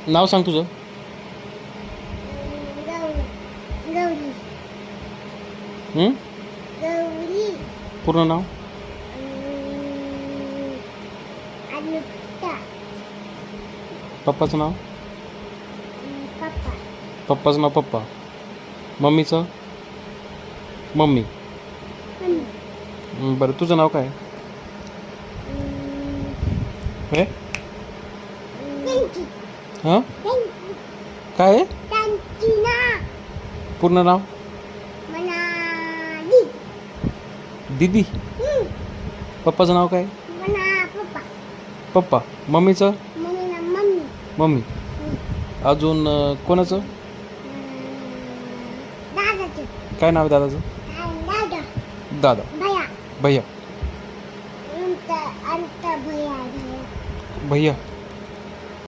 नाव सांग तुझं. गौरी. हं? गौरी. पूर्ण नाव. अनुष्का. पप्पाचं नाव. पप्पा. पप्पाचं नाव पप्पा. मम्मीचं. मम्मी. मम्मी. बरं तुझं नाव काय आहे? त्यांची. हां काय आहे त्यांची ना पूर्ण नाव. मनाली. दीदी. पप्पाचं नाव काय. मना पप्पा. पप्पा. मम्मीचं. मम्मीला मम्मी. मम्मी. अजून कोणाचं दादाचे. काय नाव आहे दादाचं. दादा. दादा. भैया. भैया. अंत भैया. भैया